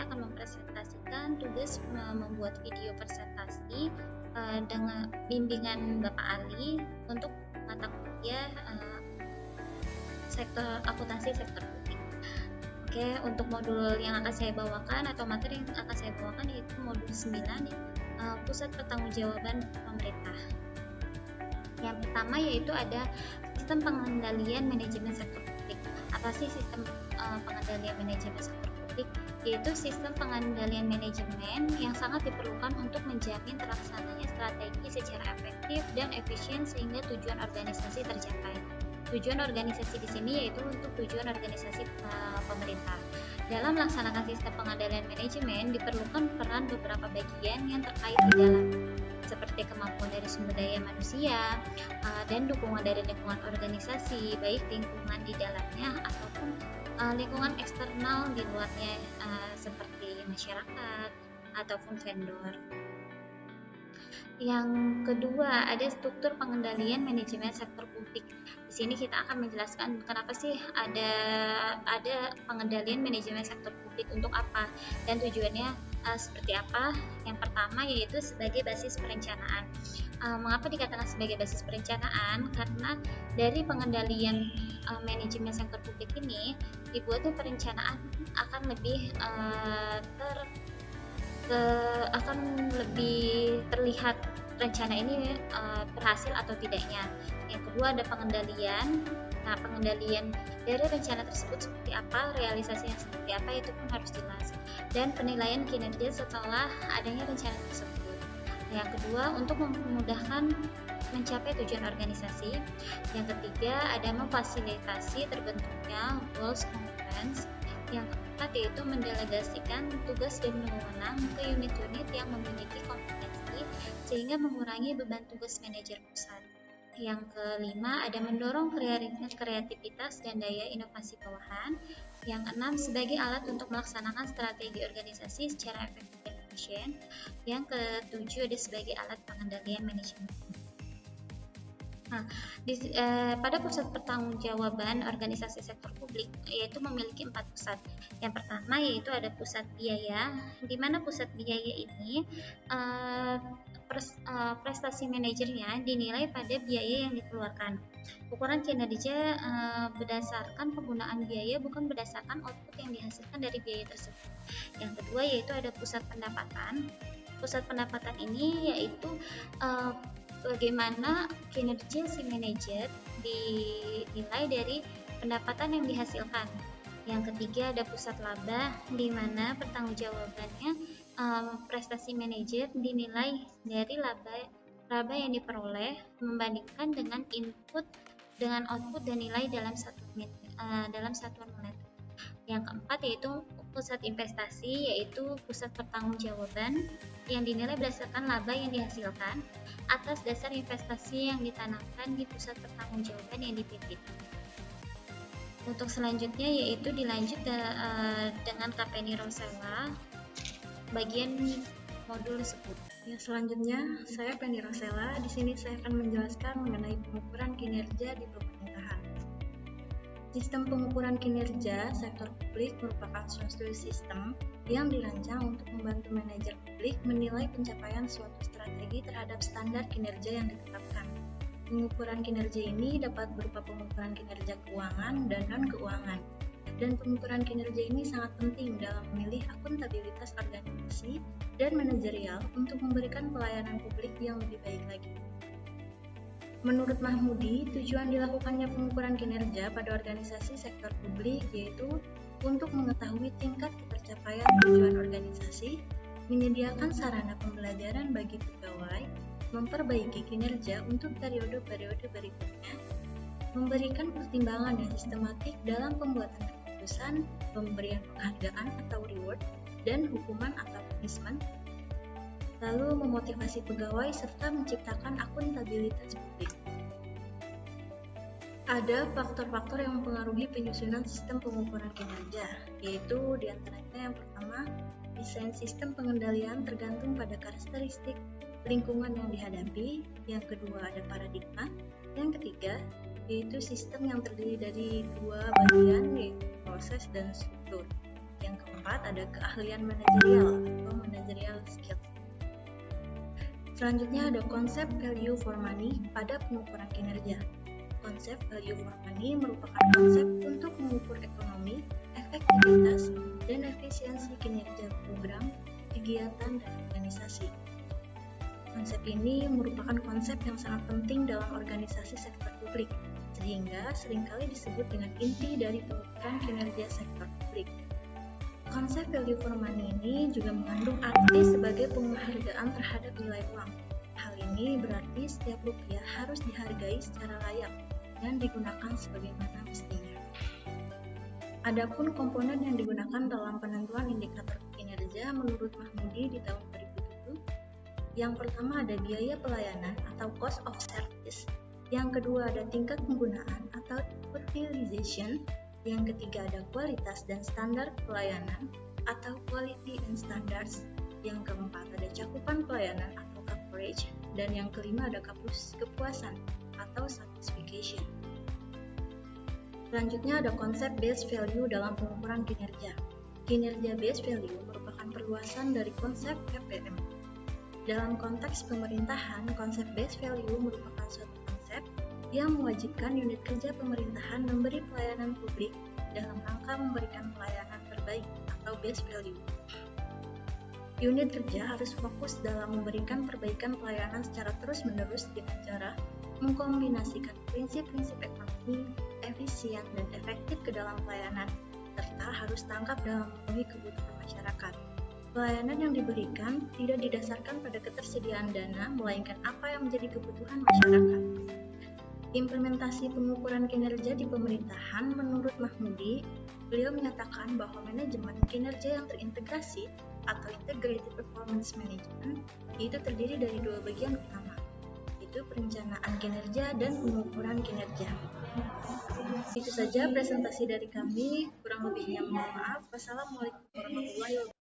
akan mempresentasikan tugas membuat video presentasi dengan bimbingan Bapak Ali untuk mata kuliah sektor akuntansi sektor publik. Oke, untuk modul yang akan saya bawakan atau materi yang akan saya bawakan yaitu modul 9, pusat pertanggungjawaban pemerintah. Yang pertama yaitu ada sistem pengendalian manajemen sektor publik. Apa sih sistem pengendalian manajemen sektor publik? Yaitu sistem pengendalian manajemen yang sangat diperlukan untuk menjamin terlaksananya strategi secara efektif dan efisien sehingga tujuan organisasi tercapai. Tujuan organisasi di sini yaitu untuk tujuan organisasi pemerintah. Dalam melaksanakan sistem pengendalian manajemen diperlukan peran beberapa bagian yang terkait di dalam, seperti kemampuan dari sumber daya manusia dan dukungan dari lingkungan organisasi, baik lingkungan di dalamnya ataupun lingkungan eksternal di luarnya, seperti masyarakat ataupun vendor. Yang kedua, ada struktur pengendalian manajemen sektor publik. Di sini kita akan menjelaskan kenapa sih ada pengendalian manajemen sektor publik, untuk apa dan tujuannya seperti apa. Yang pertama yaitu sebagai basis perencanaan. Mengapa dikatakan sebagai basis perencanaan? Karena dari pengendalian manajemen sektor publik ini dibuatnya perencanaan akan lebih akan lebih terlihat rencana ini berhasil atau tidaknya. Yang kedua ada pengendalian. Nah, pengendalian dari rencana tersebut seperti apa, realisasinya seperti apa, itu pun harus jelas. Dan penilaian kinerja setelah adanya rencana tersebut. Yang kedua, untuk memudahkan mencapai tujuan organisasi. Yang ketiga ada memfasilitasi terbentuknya goals conference. Yang keempat yaitu mendelegasikan tugas dan wewenang ke unit-unit yang memiliki kompetensi sehingga mengurangi beban tugas manajer pusat. Yang kelima ada mendorong kreativitas dan daya inovasi bawahan. Yang keenam sebagai alat untuk melaksanakan strategi organisasi secara efektif dan efisien. Yang ketujuh ada sebagai alat pengendalian manajemen. Nah, pada pusat pertanggungjawaban organisasi sektor publik yaitu memiliki 4 pusat. Yang pertama yaitu ada pusat biaya, di mana pusat biaya ini prestasi manajernya dinilai pada biaya yang dikeluarkan. Ukuran kinerja berdasarkan penggunaan biaya, bukan berdasarkan output yang dihasilkan dari biaya tersebut. Yang kedua yaitu ada pusat pendapatan. Pusat pendapatan ini yaitu bagaimana kinerja si manajer dinilai dari pendapatan yang dihasilkan. Yang ketiga ada pusat laba, di mana pertanggungjawabannya prestasi manajer dinilai dari laba yang diperoleh membandingkan dengan input dengan output dan nilai dalam satuan moneter. Yang keempat yaitu pusat investasi, yaitu pusat pertanggungjawaban yang dinilai berdasarkan laba yang dihasilkan atas dasar investasi yang ditanamkan di pusat pertanggungjawaban yang dipimpin. Untuk selanjutnya yaitu dilanjut dengan KPNI Rosella bagian modul tersebut. Yang selanjutnya saya Penny Rosella. Di sini saya akan menjelaskan mengenai pengukuran kinerja di pemerintahan. Sistem pengukuran kinerja sektor publik merupakan suatu sistem yang dirancang untuk membantu manajer publik menilai pencapaian suatu strategi terhadap standar kinerja yang ditetapkan. Pengukuran kinerja ini dapat berupa pengukuran kinerja keuangan dan non-keuangan. Dan pengukuran kinerja ini sangat penting dalam memilih akuntabilitas organisasi dan manajerial untuk memberikan pelayanan publik yang lebih baik lagi. Menurut Mahmudi, tujuan dilakukannya pengukuran kinerja pada organisasi sektor publik yaitu untuk mengetahui tingkat ketercapaian tujuan organisasi, menyediakan sarana pembelajaran bagi pegawai, memperbaiki kinerja untuk periode-periode berikutnya, memberikan pertimbangan yang sistematik dalam pembuatan keputusan, pemberian penghargaan atau reward, dan hukuman atau punishment, lalu memotivasi pegawai serta menciptakan akuntabilitas publik. Ada faktor-faktor yang mempengaruhi penyusunan sistem pengukuran kinerja, yaitu diantaranya yang pertama, desain sistem pengendalian tergantung pada karakteristik lingkungan yang dihadapi, yang kedua ada paradigma, yang ketiga yaitu sistem yang terdiri dari dua bagian yaitu proses dan struktur, yang keempat keempat ada keahlian manajerial atau managerial skills. Selanjutnya ada konsep value for money pada pengukuran kinerja. Konsep value for money merupakan konsep untuk mengukur ekonomi, efektivitas, dan efisiensi kinerja program, kegiatan, dan organisasi. Konsep ini merupakan konsep yang sangat penting dalam organisasi sektor publik, sehingga seringkali disebut dengan inti dari pengukuran kinerja sektor publik. Konsep value for money ini juga mengandung arti sebagai penghargaan terhadap nilai uang. Hal ini berarti setiap rupiah harus dihargai secara layak dan digunakan sebagaimana mestinya. Adapun komponen yang digunakan dalam penentuan indikator kinerja menurut Mahmudi di tahun 2007, yang pertama ada biaya pelayanan atau cost of service, yang kedua ada tingkat penggunaan atau utilization, yang ketiga ada kualitas dan standar pelayanan atau quality and standards, yang keempat ada cakupan pelayanan atau coverage, dan yang kelima ada kepuasan atau satisfaction. Selanjutnya ada konsep base value dalam pengukuran kinerja. Kinerja base value merupakan perluasan dari konsep KPM. Dalam konteks pemerintahan, konsep base value merupakan suatu konsep yang mewajibkan unit kerja pemerintahan memberi pelayanan publik dalam rangka memberikan pelayanan terbaik atau base value. Unit kerja harus fokus dalam memberikan perbaikan pelayanan secara terus-menerus dengan cara mengkombinasikan prinsip-prinsip ekonomi, efisien, dan efektif ke dalam pelayanan, serta harus tangkap dalam memenuhi kebutuhan masyarakat. Pelayanan yang diberikan tidak didasarkan pada ketersediaan dana, melainkan apa yang menjadi kebutuhan masyarakat. Implementasi pengukuran kinerja di pemerintahan menurut Mahmudi, beliau menyatakan bahwa manajemen kinerja yang terintegrasi atau Integrated Performance Management itu terdiri dari dua bagian utama, yaitu perencanaan kinerja dan pengukuran kinerja. Itu saja presentasi dari kami, kurang lebihnya mohon maaf. Wassalamualaikum warahmatullahi wabarakatuh.